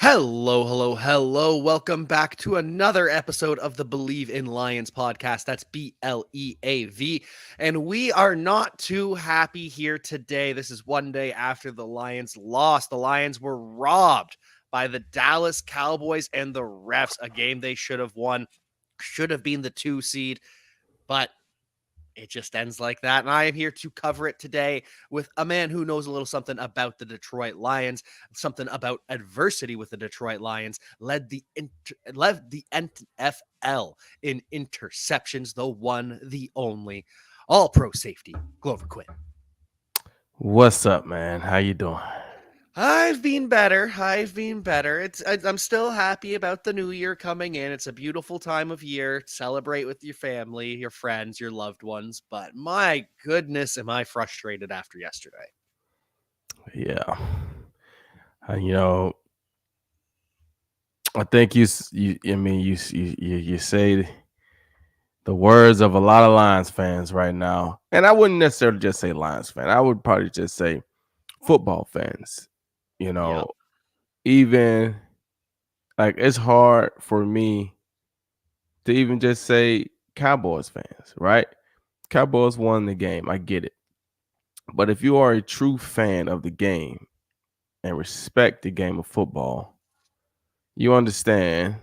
Hello. Welcome back to another episode of the Believe in Lions podcast. That's BLEAV. And we are not too happy here today. This is one day after the Lions lost. The Lions were robbed by the Dallas Cowboys and the refs, a game they should have won, should have been the 2 seed, but it just ends like that. And I am here to cover it today with a man who knows a little something about the Detroit Lions, something about adversity with the Detroit Lions, led the NFL in interceptions, the one, the only, all pro safety, Glover Quinn. What's up, man? How you doing? I've been better. I'm still happy about the new year coming in. It's a beautiful time of year. Celebrate with your family, your friends, your loved ones. But my goodness, am I frustrated after yesterday? Yeah. You know, I think you say the words of a lot of Lions fans right now, and I wouldn't necessarily just say Lions fan. I would probably just say football fans. You Yep. know, even like it's hard for me to even just say Cowboys fans, right? Cowboys won the game. I get it. But if you are a true fan of the game and respect the game of football, you understand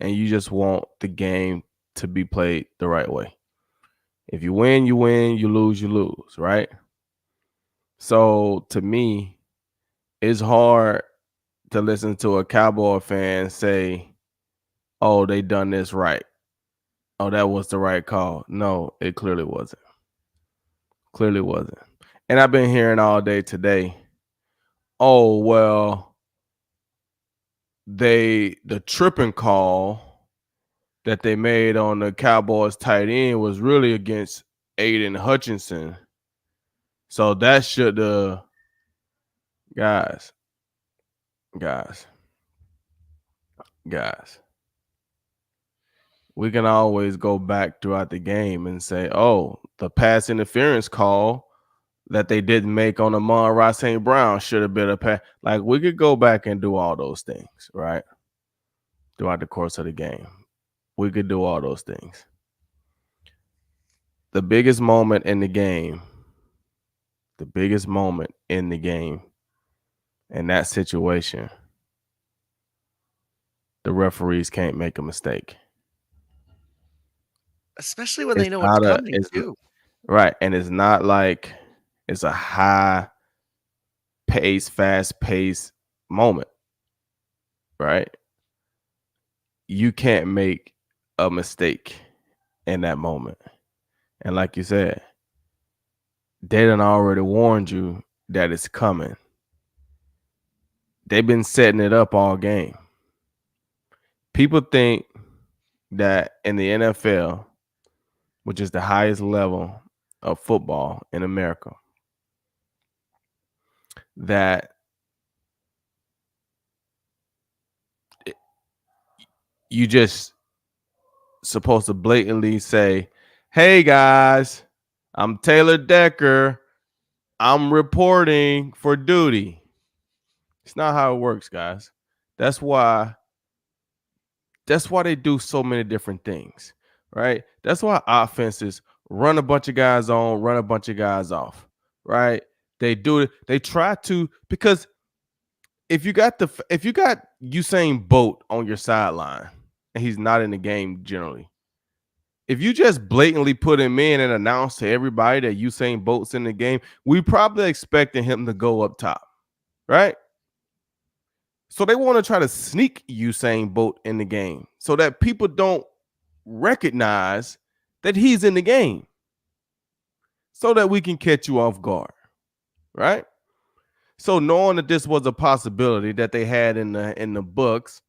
and you just want the game to be played the right way. If you win, you win, you lose, right? So to me, it's hard to listen to a Cowboy fan say, oh, they done this right. Oh, that was the right call. No, it clearly wasn't. Clearly wasn't. And I've been hearing all day today, oh, well, the tripping call that they made on the Cowboys tight end was really against Aiden Hutchinson. So that should guys, guys, guys. We can always go back throughout the game and say, oh, the pass interference call that they didn't make on Amon-Ra St. Brown should have been a pass. Like we could go back and do all those things, right? Throughout the course of the game. We could do all those things. The biggest moment in the game in that situation, the referees can't make a mistake. Especially when they It's know what's not a coming, it's too. right, and it's not like it's a high pace, fast pace moment, right? You can't make a mistake in that moment. And like you said, they done already warned you that it's coming. They've been setting it up all game. People think that in the NFL, which is the highest level of football in America, that you just supposed to blatantly say, hey guys, I'm Taylor Decker. I'm reporting for duty. It's not how it works, guys. That's why they do so many different things, right? That's why offenses run a bunch of guys on, run a bunch of guys off, right? They do it. They try to, because if you got Usain Bolt on your sideline and he's not in the game generally, if you just blatantly put him in and announce to everybody that Usain Bolt's in the game, we probably expecting him to go up top, right? So they want to try to sneak Usain Bolt in the game so that people don't recognize that he's in the game, so that we can catch you off guard, right? So knowing that this was a possibility that they had in the books,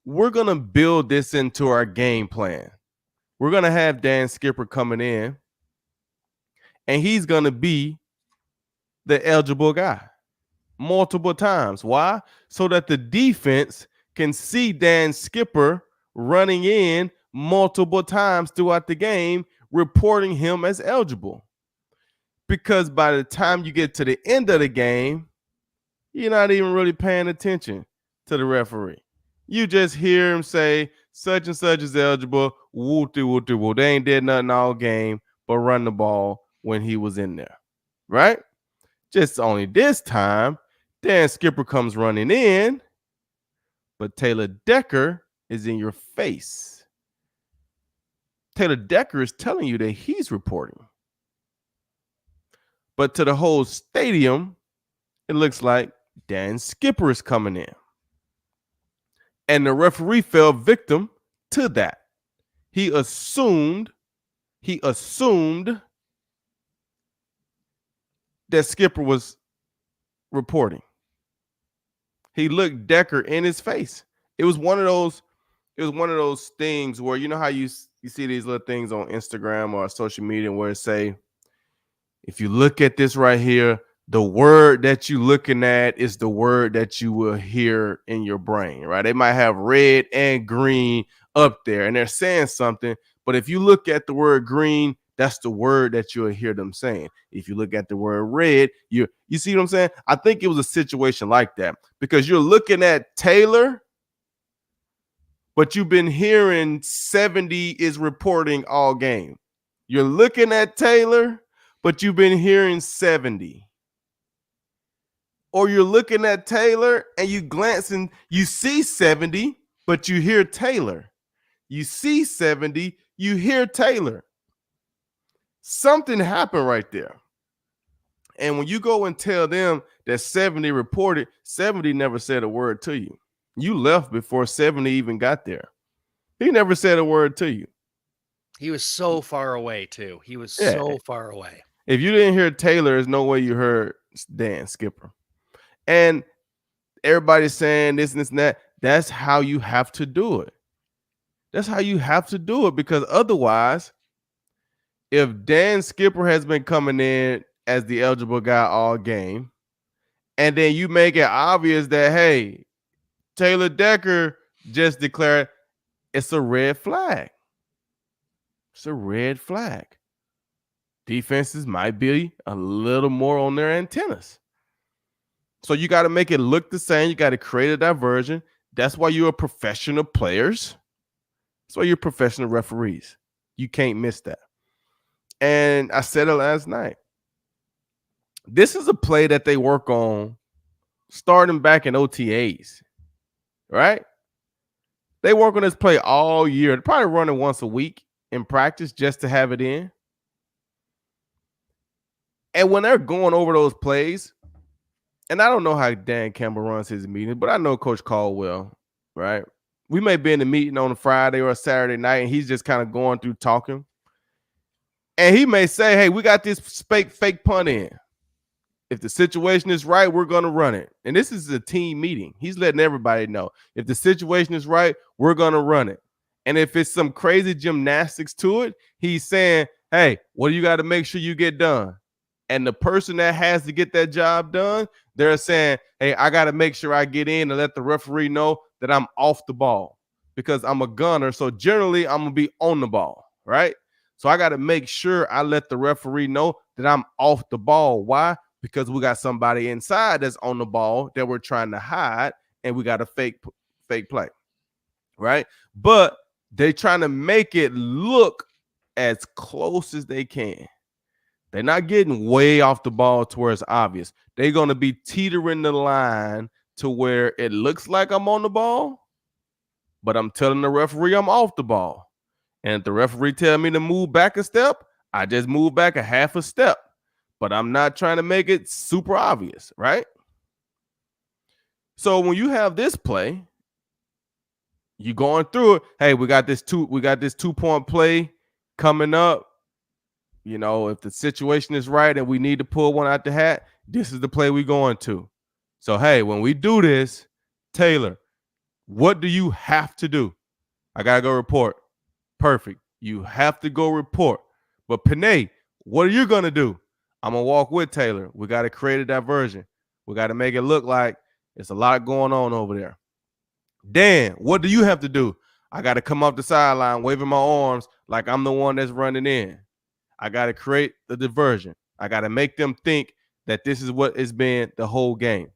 we're gonna build this into our game plan. We're gonna have Dan Skipper coming in, and he's gonna be the eligible guy multiple times. Why? So that the defense can see Dan Skipper running in multiple times throughout the game, reporting him as eligible. Because by the time you get to the end of the game, you're not even really paying attention. to the referee. You just hear him say, such and such is eligible. Wooty, wooty, woo. They ain't did nothing all game but run the ball when he was in there. Right? Just only this time, Dan Skipper comes running in, but Taylor Decker is in your face. Taylor Decker is telling you that he's reporting. But to the whole stadium, it looks like Dan Skipper is coming in. And the referee fell victim to that. He assumed that Skipper was reporting. He looked Decker in his face. It was one of those things where you know how you see these little things on Instagram or social media where it say, if you look at this right here, the word that you looking at is the word that you will hear in your brain, right? They might have red and green up there and they're saying something, but if you look at the word green, that's the word that you'll hear them saying. If you look at the word red, you see what I'm saying? I think it was a situation like that because you're looking at Taylor, but you've been hearing 70 is reporting all game. You're looking at Taylor, but you've been hearing 70. Or you're looking at Taylor and you glancing, you see 70, but you hear Taylor. You see 70, you hear Taylor. Something happened right there. And when you go and tell them that 70 reported, 70 never said a word to you. You left before 70 even got there. He never said a word to you. He was so far away, too. He was Yeah. so far away. If you didn't hear Taylor, there's no way you heard Dan Skipper. And everybody's saying this and this and that. That's how you have to do it. That's how you have to do it because otherwise, if Dan Skipper has been coming in as the eligible guy all game, and then you make it obvious that, hey, Taylor Decker just declared it's a red flag. It's a red flag. Defenses might be a little more on their antennas. So you got to make it look the same. You got to create a diversion. That's why you're professional players. That's why you're professional referees. You can't miss that. And I said it last night. This is a play that they work on starting back in OTAs, right? They work on this play all year. They probably run it once a week in practice just to have it in. And when they're going over those plays, and I don't know how Dan Campbell runs his meetings, but I know Coach Caldwell, right? We may be in a meeting on a Friday or a Saturday night, and he's just kind of going through talking. And he may say, hey, we got this fake punt in. If the situation is right, we're going to run it. And this is a team meeting. He's letting everybody know. If the situation is right, we're going to run it. And if it's some crazy gymnastics to it, he's saying, hey, what do you got to make sure you get done? And the person that has to get that job done, they're saying, hey, I got to make sure I get in and let the referee know that I'm off the ball because I'm a gunner. So generally, I'm going to be on the ball, right? So I got to make sure I let the referee know that I'm off the ball. Why? Because we got somebody inside that's on the ball that we're trying to hide, and we got a fake play, right? But they're trying to make it look as close as they can. They're not getting way off the ball to where it's obvious. They're going to be teetering the line to where it looks like I'm on the ball, but I'm telling the referee I'm off the ball. And if the referee tell me to move back a step, I just move back a half a step. But I'm not trying to make it super obvious, right? So when you have this play, you going through it. Hey, we got this 2-point play coming up. You know, if the situation is right and we need to pull one out the hat, this is the play we're going to. So, hey, when we do this, Taylor, what do you have to do? I got to go report. Perfect. You have to go report. But Panay, what are you going to do? I'm going to walk with Taylor. We got to create a diversion. We got to make it look like it's a lot going on over there. Dan, what do you have to do? I got to come off the sideline waving my arms like I'm the one that's running in. I got to create the diversion. I got to make them think that this is what it's been the whole game.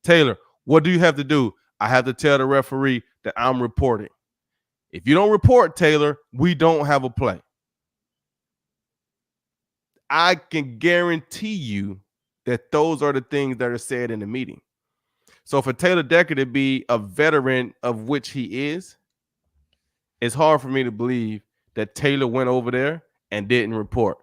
Taylor, what do you have to do? I have to tell the referee that I'm reporting. If you don't report, Taylor, we don't have a play. I can guarantee you that those are the things that are said in the meeting. So for Taylor Decker to be a veteran of which he is, it's hard for me to believe that Taylor went over there and didn't report.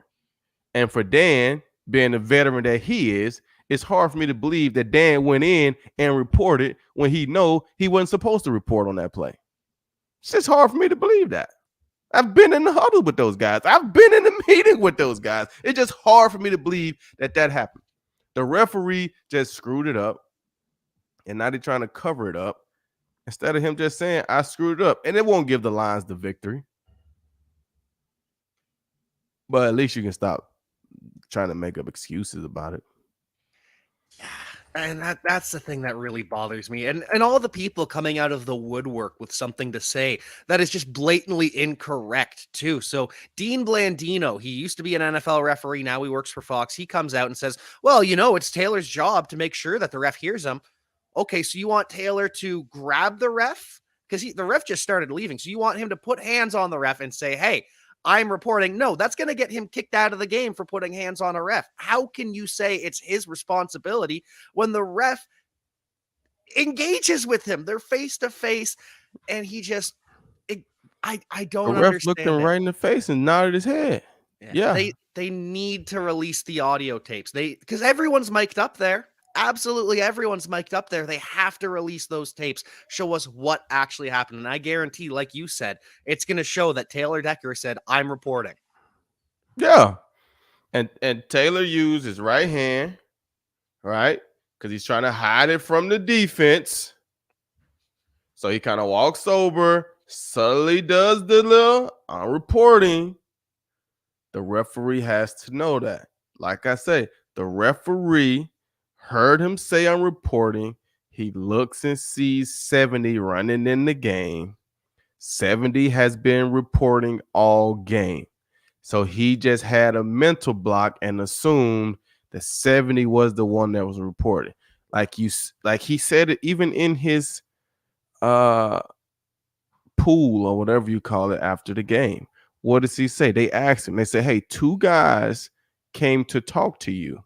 And for Dan, being the veteran that he is, it's hard for me to believe that Dan went in and reported when he know he wasn't supposed to report on that play. It's just hard for me to believe that. I've been in the huddle with those guys. I've been in the meeting with those guys. It's just hard for me to believe that that happened. The referee just screwed it up, and now they're trying to cover it up instead of him just saying, I screwed it up. And it won't give the Lions the victory. But at least you can stop trying to make up excuses about it. Yeah. And that's the thing that really bothers me. And all the people coming out of the woodwork with something to say that is just blatantly incorrect too. So Dean Blandino, he used to be an NFL referee, now he works for Fox. He comes out and says, "Well, it's Taylor's job to make sure that the ref hears him." Okay, so you want Taylor to grab the ref? Because the ref just started leaving. So you want him to put hands on the ref and say, "Hey, I'm reporting." No, that's going to get him kicked out of the game for putting hands on a ref. How can you say it's his responsibility when the ref engages with him? They're face to face, and he just, I The don't ref looked him understand it. right in the face and nodded his head. Yeah, Yeah. they need to release the audio tapes. Because everyone's mic'd up there. Absolutely everyone's mic'd up there. They have to release those tapes, show us what actually happened. And I guarantee, like you said, it's going to show that Taylor Decker said, "I'm reporting." Yeah. And Taylor used his right hand, right? Because he's trying to hide it from the defense. So he kind of walks over, subtly does the little I'm reporting. The referee has to know that. Like I say, the referee heard him say I'm reporting. He looks and sees 70 running in the game. 70 has been reporting all game. So he just had a mental block and assumed that 70 was the one that was reported. Like he said it even in his uh pool or whatever you call it after the game. What does he say? They asked him, they said, "Hey, two guys came to talk to you."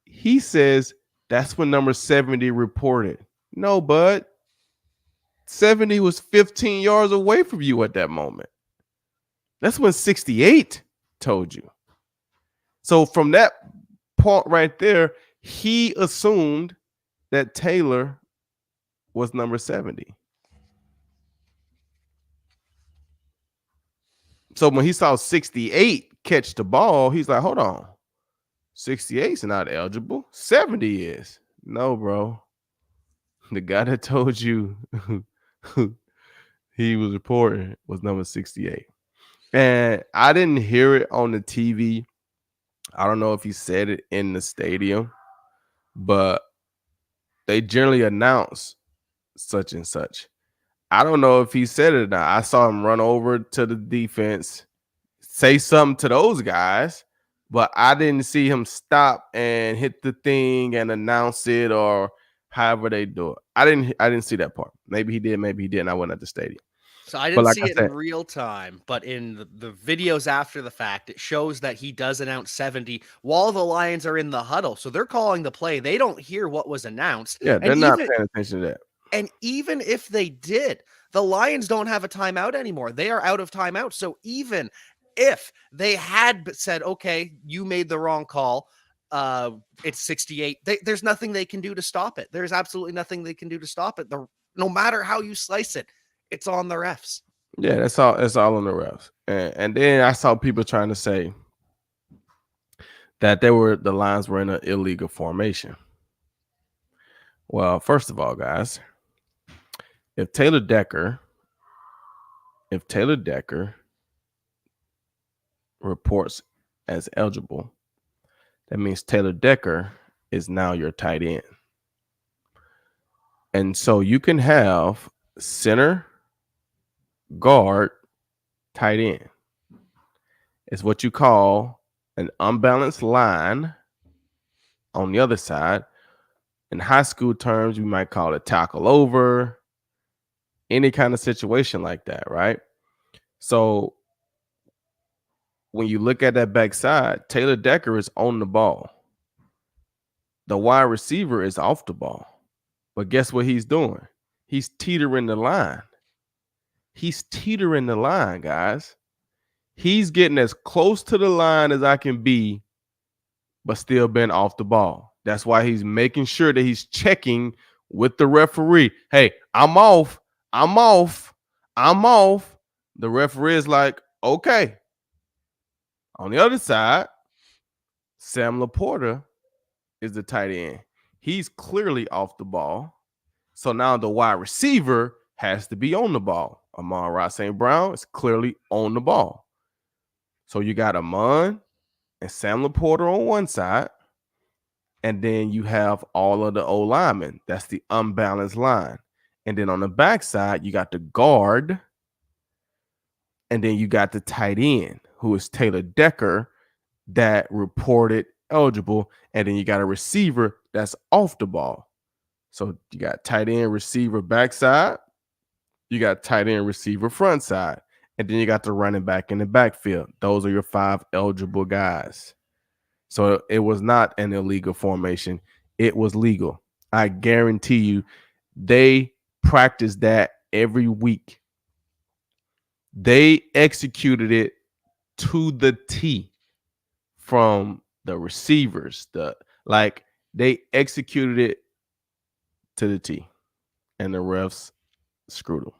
He says, "That's when number 70 reported." No, bud. 70 was 15 yards away from you at that moment. That's when 68 told you. So from that point right there, he assumed that Taylor was number 70. So when he saw 68 catch the ball, he's like, hold on. 68 is not eligible. 70 is. No, bro. The guy that told you he was reporting was number 68. And I didn't hear it on the TV. I don't know if he said it in the stadium, but they generally announce such and such. I don't know if he said it or not. I saw him run over to the defense, say something to those guys, but I didn't see him stop and hit the thing and announce it or however they do it. I didn't see that part. Maybe he did, maybe he didn't. I wasn't at the stadium. So I But didn't like see I it in said, real time, but in the videos after the fact, it shows that he does announce 70 while the Lions are in the huddle. So they're calling the play. They don't hear what was announced. yeah, And they're not paying attention to that. even if they did, the Lions don't have a timeout anymore. They are out of timeout. So even if they had said, "Okay, you made the wrong call, it's 68," there's nothing they can do to stop it. There's absolutely nothing they can do to stop it. No matter how you slice it, it's on the refs. Yeah, that's all. That's all on the refs. And then I saw people trying to say that the Lions were in an illegal formation. Well, first of all, guys, if Taylor Decker reports as eligible, that means Taylor Decker is now your tight end. And so you can have center, guard, tight end. It's what you call an unbalanced line on the other side. In high school terms, we might call it tackle over, any kind of situation like that, right? So when you look at that backside, Taylor Decker is on the ball. The wide receiver is off the ball. But guess what he's doing? He's teetering the line. He's teetering the line, guys. He's getting as close to the line as I can be, but still being off the ball. That's why he's making sure that he's checking with the referee. Hey, I'm off. I'm off. I'm off. The referee is like, okay. On the other side, Sam Laporta is the tight end. He's clearly off the ball. So now the wide receiver has to be on the ball. Amon-Ra St. Brown is clearly on the ball. So you got Amon and Sam Laporta on one side, and then you have all of the O linemen. That's the unbalanced line. And then on the backside, you got the guard, and then you got the tight end, who is Taylor Decker, that reported eligible, and then you got a receiver that's off the ball. So you got tight end, receiver, backside, you got tight end, receiver, front side, and then you got the running back in the backfield. Those are your 5 eligible guys. So it was not an illegal formation. It was legal. I guarantee you, they practiced that every week. They executed it to the T, from the receivers. They executed it to the T, and the refs screwed them.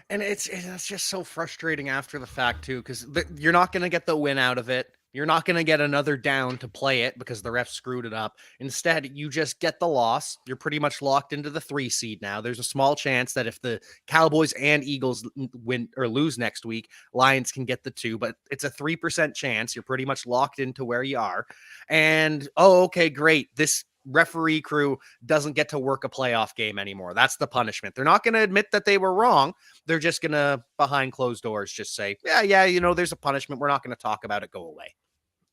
And it's just so frustrating after the fact too, because you're not going to get the win out of it. You're not going to get another down to play it because the ref screwed it up. Instead, you just get the loss. You're pretty much locked into the 3 seed now. There's a small chance that if the Cowboys and Eagles win or lose next week, Lions can get the 2, but it's a 3% chance. You're pretty much locked into where you are. And okay, great. This referee crew doesn't get to work a playoff game anymore. That's the punishment. They're not going to admit that they were wrong. They're just going to, behind closed doors, just say, yeah, there's a punishment. We're not going to talk about it. Go away.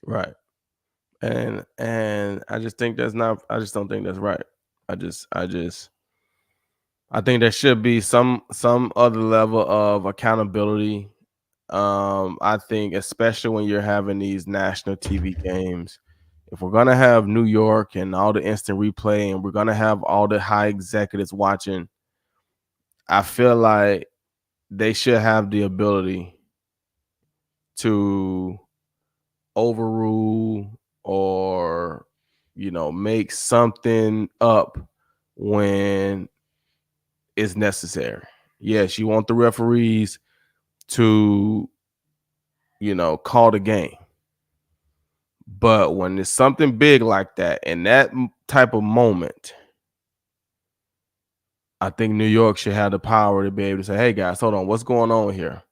Right. And I just think that's not, I just don't think that's right. I think there should be some other level of accountability. I think especially when you're having these national TV games, if we're gonna have New York and all the instant replay, and we're gonna have all the high executives watching, I feel like they should have the ability to overrule or make something up when it's necessary. Yes, you want the referees to call the game, but when it's something big like that, in that type of moment, I think New York should have the power to be able to say, hey guys, hold on, what's going on here?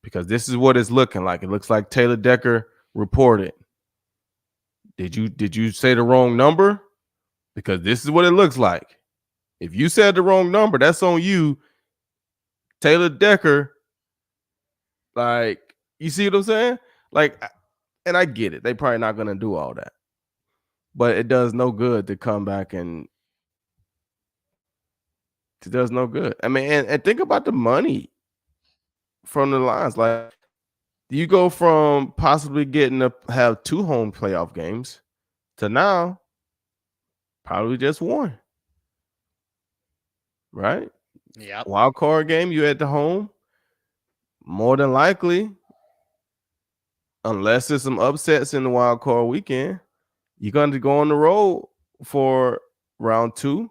Because this is what it's looking like. It looks like Taylor Decker reported. Did you say the wrong number? Because this is what it looks like. If you said the wrong number, that's on you. Taylor Decker, you see what I'm saying? And I get it. They probably not going to do all that. But it does no good to come back, and it does no good. I mean, and think about the money from the Lions. Like, you go from possibly getting to have 2 home playoff games to now probably just 1. Right? Yep. Wild card game, you at the home. More than likely, unless there's some upsets in the wild card weekend, you're going to go on the road for round 2,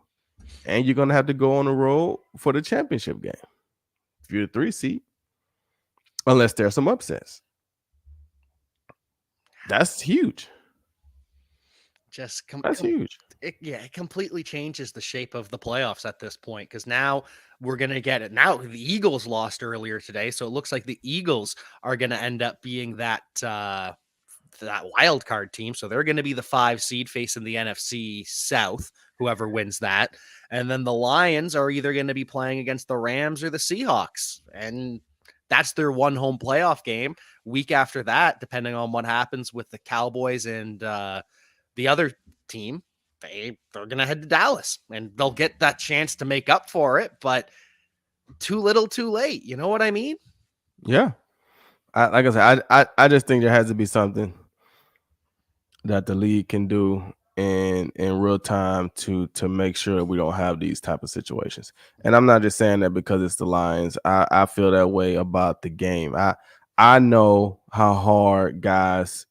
and you're going to have to go on the road for the championship game if you're the 3 seed, unless there's some upsets. That's huge. That's huge. It completely changes the shape of the playoffs at this point, because now we're going to get it. Now the Eagles lost earlier today, so it looks like the Eagles are going to end up being that wild card team. So they're going to be the 5 seed facing the NFC South, whoever wins that. And then the Lions are either going to be playing against the Rams or the Seahawks. And that's their 1 home playoff game. Week after that, depending on what happens with the Cowboys and the other team, they're gonna head to Dallas and they'll get that chance to make up for it, but too little, too late. You know what I mean? Yeah. Like I said, I just think there has to be something that the league can do in real time to make sure that we don't have these type of situations. And I'm not just saying that because it's the Lions. I feel that way about the game. I know how hard guys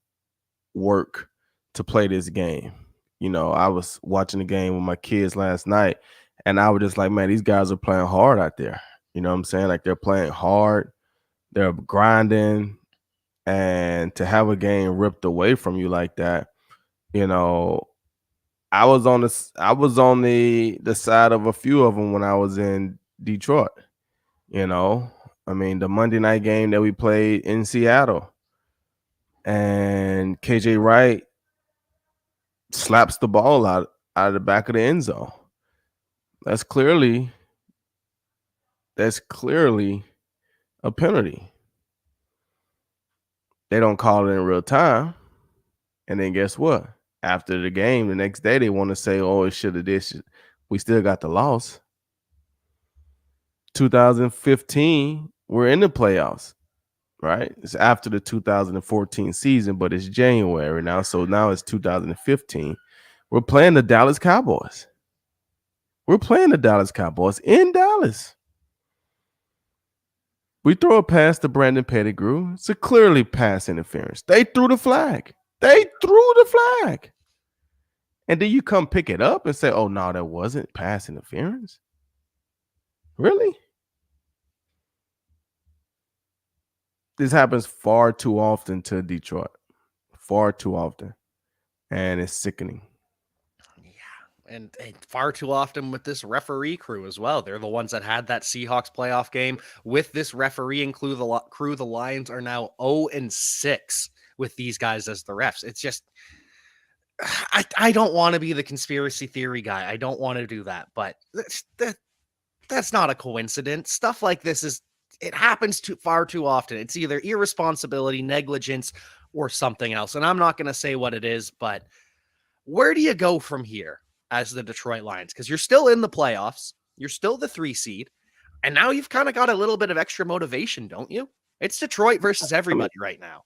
work to play this game. You know, I was watching the game with my kids last night, and I was just like, man, these guys are playing hard out there. You know what I'm saying? Like they're playing hard, they're grinding, and to have a game ripped away from you like that, you know, I was on the side of a few of them when I was in Detroit. You know, I mean, the Monday night game that we played in Seattle, and KJ Wright slaps the ball out of the back of the end zone. That's clearly that's clearly a penalty. They don't call it in real time, and then guess what? After the game, the next day they want to say, "Oh, it should have this." We still got the loss. 2015, we're in the playoffs, right? It's after the 2014 season, but it's January now, so now it's 2015. We're playing the Dallas Cowboys. We're playing the Dallas Cowboys in Dallas. We throw a pass to Brandon Pettigrew. It's a clearly pass interference. They threw the flag. They threw the flag. And then you come pick it up and say, oh, no, that wasn't pass interference. Really? This happens far too often to Detroit. Far too often. And it's sickening. Yeah. And far too often with this referee crew as well. They're the ones that had that Seahawks playoff game with this refereeing crew. The Lions are now 0-6 with these guys as the refs. It's just I don't want to be the conspiracy theory guy. I don't want to do that, but that's not a coincidence. Stuff like this it happens far too often. It's either irresponsibility, negligence, or something else. And I'm not going to say what it is, but where do you go from here as the Detroit Lions? Because you're still in the playoffs. You're still the 3 seed. And now you've kind of got a little bit of extra motivation, don't you? It's Detroit versus I mean, everybody right now.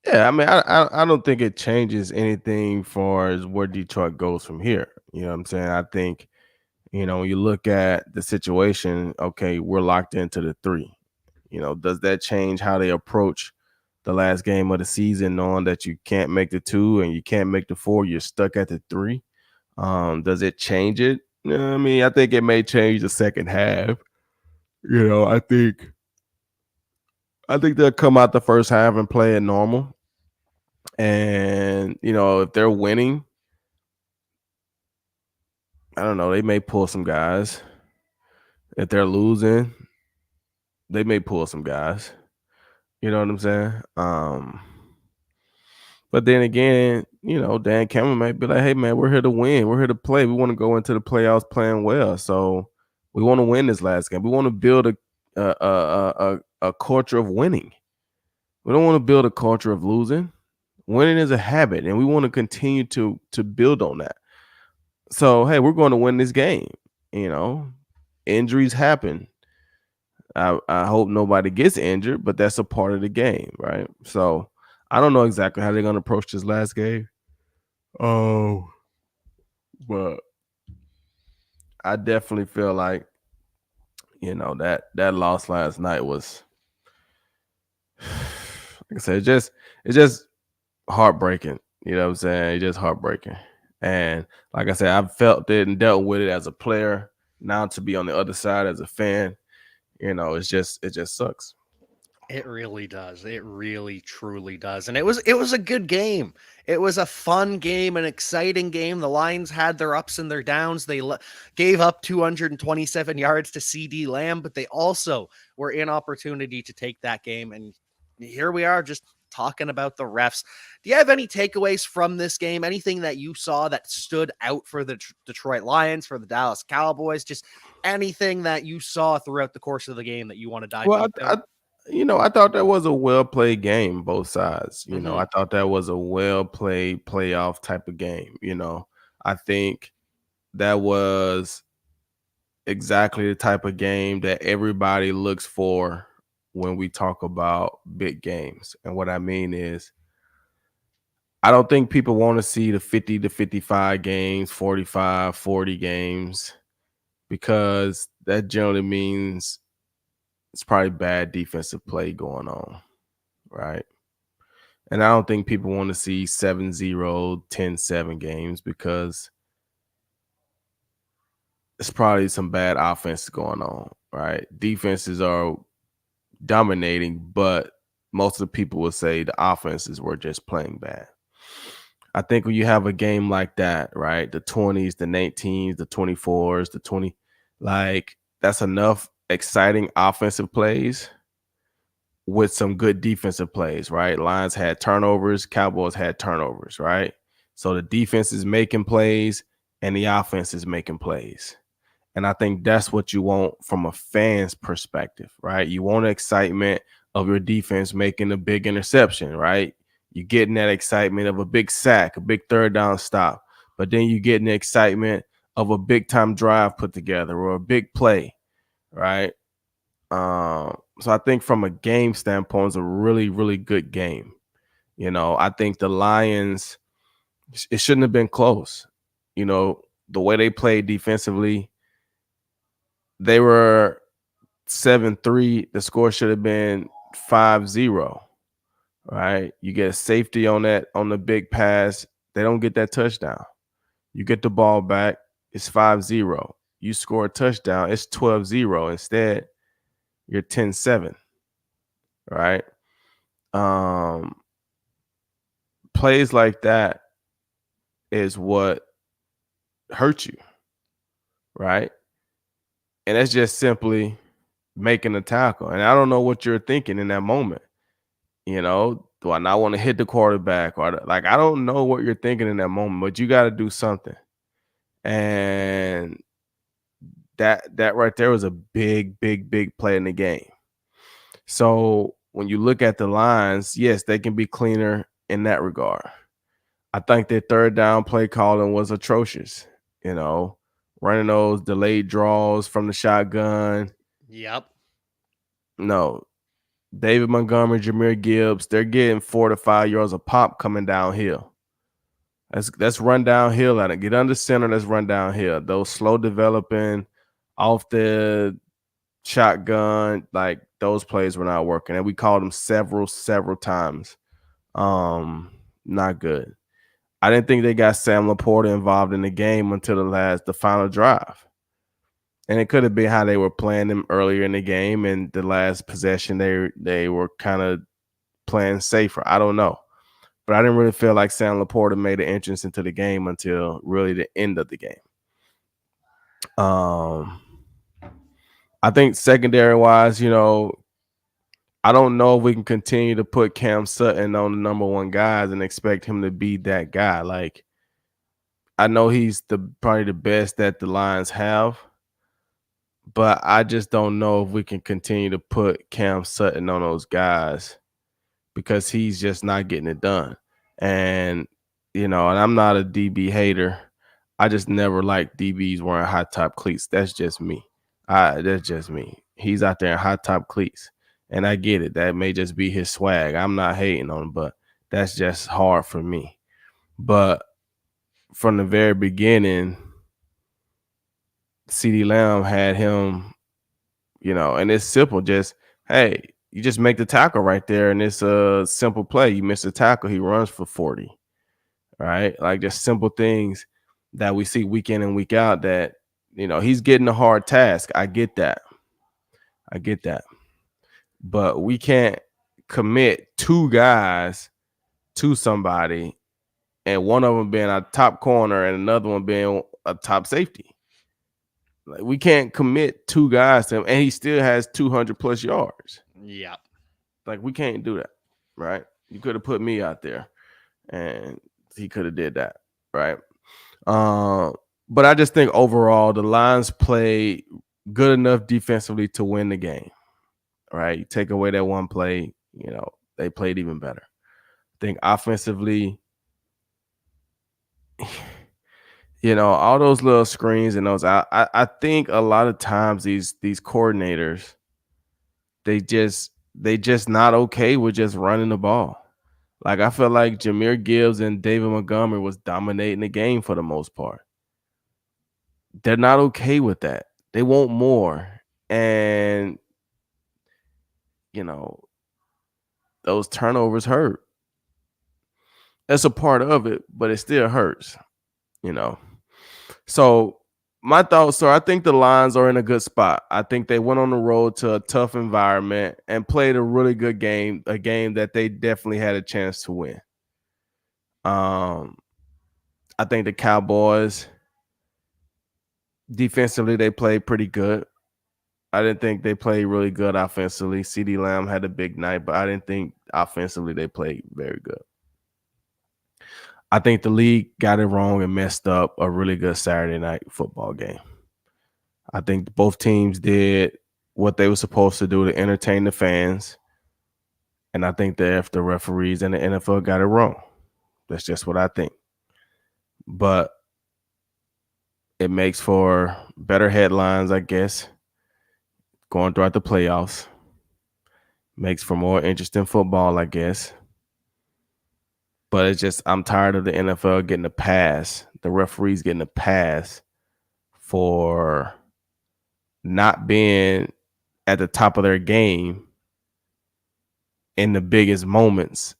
yeah, I mean, I don't think it changes anything for as where Detroit goes from here. You know what I'm saying? I think, you know, when you look at the situation, okay, we're locked into the 3. You know, does that change how they approach the last game of the season, knowing that you can't make the 2 and you can't make the 4, you're stuck at the 3? Does it change it? I mean, I think it may change the second half. You know, I think they'll come out the first half and play it normal. And, you know, if they're winning, I don't know, they may pull some guys. If they're losing, they may pull some guys. You know what I'm saying? But then again, you know, Dan Cameron might be like, hey man, we're here to win. We're here to play. We want to go into the playoffs playing well. So we want to win this last game. We want to build a culture of winning. We don't want to build a culture of losing. Winning is a habit, and we want to continue to build on that. So hey, we're going to win this game. You know, injuries happen. I hope nobody gets injured, but that's a part of the game, right? So I don't know exactly how they're going to approach this last game. Oh, but I definitely feel like, you know, that loss last night was, like I said, it's just heartbreaking. You know what I'm saying? It's just heartbreaking. And like I said, I've felt it and dealt with it as a player. Now to be on the other side as a fan, you know, it just sucks. It really does. It really truly does. And it was a good game. It was a fun game, an exciting game. The Lions had their ups and their downs. They gave up 227 yards to CD Lamb, but they also were in opportunity to take that game, and here we are just talking about the refs. Do you have any takeaways from this game? Anything that you saw that stood out for the Detroit Lions, for the Dallas Cowboys? Just anything that you saw throughout the course of the game that you want to dive Well, deep in? you know, I thought that was a well played game, both sides. You know, Mhm. I thought that was a well played playoff type of game. You know, I think that was exactly the type of game that everybody looks for when we talk about big games. And what I mean is, I don't think people want to see the 50 to 55 games, 45, 40 games, because that generally means it's probably bad defensive play going on, right? And I don't think people want to see 7-0, 10-7 games because it's probably some bad offense going on, right? Defenses are dominating, but most of the people will say the offenses were just playing bad. I think when you have a game like that, right? The 20s, the 19s, the 24s, the 20, like that's enough exciting offensive plays with some good defensive plays, right? Lions had turnovers, Cowboys had turnovers, right? So the defense is making plays and the offense is making plays. And I think that's what you want from a fan's perspective, right? You want excitement of your defense making a big interception, right? You're getting that excitement of a big sack, a big third down stop, but then you're getting the excitement of a big time drive put together or a big play, right? So I think from a game standpoint, it's a really, really good game. I think the Lions, it shouldn't have been close. The way they played defensively, they were 7-3. The score should have been 5-0, right? You get a safety on that, on the big pass. They don't get that touchdown. You get the ball back, it's 5-0. You score a touchdown, it's 12-0. Instead, you're 10-7, right? Um, Plays like that is what hurt you, right? And that's just simply making a tackle. And I don't know what you're thinking in that moment. Do I not want to hit the quarterback? Like, I don't know what you're thinking in that moment, but you got to do something. And that right there was a big, big, big play in the game. So when you look at the lines, yes, they can be cleaner in that regard. I think their third down play calling was atrocious. You know, Running those delayed draws from the shotgun. Yep. No, David Montgomery, Jameer Gibbs, they're getting 4 to 5 yards a pop coming downhill. Let's run downhill at it. Get under center. Let's run downhill. Those slow developing off the shotgun, like those plays were not working. And we called them several times. Not good. I didn't think they got Sam Laporta involved in the game until the final drive. And it could have been how they were playing him earlier in the game, and the last possession they were kind of playing safer. I don't know. But I didn't really feel like Sam Laporta made an entrance into the game until really the end of the game. I think secondary wise, I don't know if we can continue to put Cam Sutton on the number one guys and expect him to be that guy. Like, I know he's probably the best that the Lions have, but I just don't know if we can continue to put Cam Sutton on those guys because he's just not getting it done. And I'm not a DB hater. I just never liked DBs wearing high top cleats. That's just me. That's just me. He's out there in high top cleats. And I get it. That may just be his swag. I'm not hating on him, but that's just hard for me. But from the very beginning, CeeDee Lamb had him, and it's simple. Just, hey, you just make the tackle right there, and it's a simple play. You miss a tackle, he runs for 40, right? Like, just simple things that we see week in and week out that, he's getting a hard task. I get that. But we can't commit two guys to somebody and one of them being a top corner and another one being a top safety. Like, we can't commit two guys to him, and he still has 200 plus yards. Yep. Like, we can't do that, right? You could have put me out there, and he could have did that, right? But I just think overall the Lions played good enough defensively to win the game, right? You take away that one play, they played even better. I think offensively, All those little screens and those. I think a lot of times these coordinators they just not okay with just running the ball. Like I feel like Jameer Gibbs and David Montgomery was dominating the game for the most part. They're not okay with that. They want more. And you know, those turnovers hurt. That's a part of it, but it still hurts, you know. So my thoughts are I think the Lions are in a good spot. I think they went on the road to a tough environment and played a really good game, a game that they definitely had a chance to win. Um, I think the Cowboys defensively they played pretty good. I didn't think they played really good offensively. CD Lamb had a big night, but I didn't think offensively they played very good. I think the league got it wrong and messed up a really good Saturday night football game. I think both teams did what they were supposed to do to entertain the fans. And I think that if the referees and the NFL got it wrong, that's just what I think. But it makes for better headlines, I guess, going throughout the playoffs. Makes for more interesting football, I guess. But it's just I'm tired of the NFL getting a pass, the referees getting a pass for not being at the top of their game in the biggest moments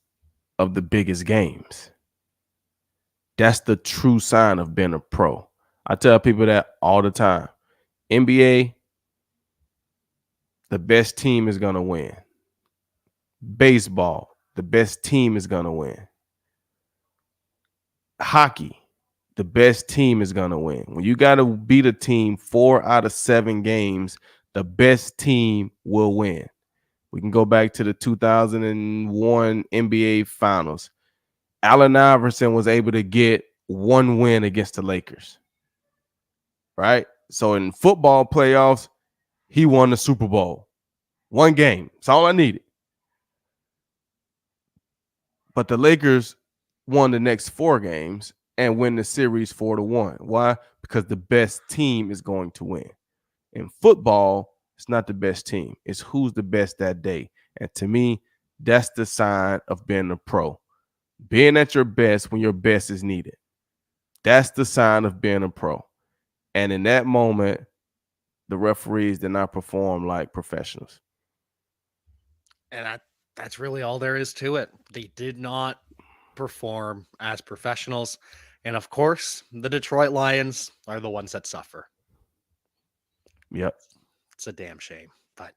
of the biggest games. That's the true sign of being a pro. I tell people that all the time. NBA, the best team is going to win. Baseball, the best team is going to win. Hockey, the best team is going to win. When you got to beat a team 4 out of 7 games, the best team will win. We can go back to the 2001 NBA Finals. Allen Iverson was able to get one win against the Lakers, right? So in football playoffs, he won the Super Bowl. One game. That's all I needed. But the Lakers won the next 4 games and win the series 4-1. Why? Because the best team is going to win. In football, it's not the best team. It's who's the best that day. And to me, that's the sign of being a pro. Being at your best when your best is needed. That's the sign of being a pro. And in that moment, the referees did not perform like professionals. And that's really all there is to it. They did not perform as professionals. And of course, the Detroit Lions are the ones that suffer. Yep. It's a damn shame. But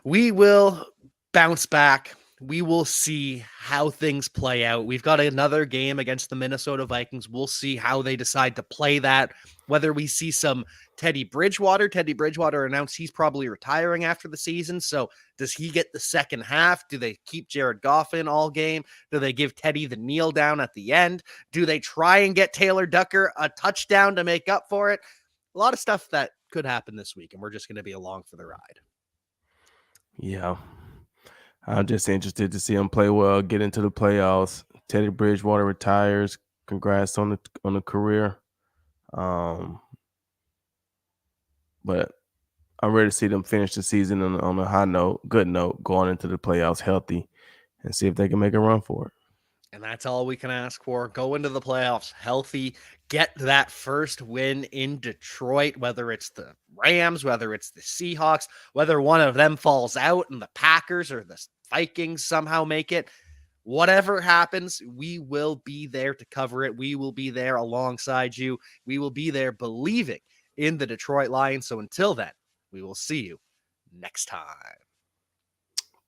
we will bounce back. We will see how things play out. We've got another game against the Minnesota Vikings. We'll see how they decide to play that. Whether we see some Teddy Bridgewater. Teddy Bridgewater announced he's probably retiring after the season. So does he get the second half? Do they keep Jared Goff in all game? Do they give Teddy the kneel down at the end? Do they try and get Taylor Ducker a touchdown to make up for it? A lot of stuff that could happen this week, and we're just going to be along for the ride. Yeah. I'm just interested to see him play well, get into the playoffs. Teddy Bridgewater retires. Congrats on the career. But I'm ready to see them finish the season on a high note, good note, going into the playoffs healthy, and see if they can make a run for it. And that's all we can ask for. Go into the playoffs healthy, get that first win in Detroit, whether it's the Rams, whether it's the Seahawks, whether one of them falls out and the Packers or the Vikings somehow make it. Whatever happens, we will be there to cover it. We will be there alongside you. We will be there believing in the Detroit Lions. So until then, we will see you next time.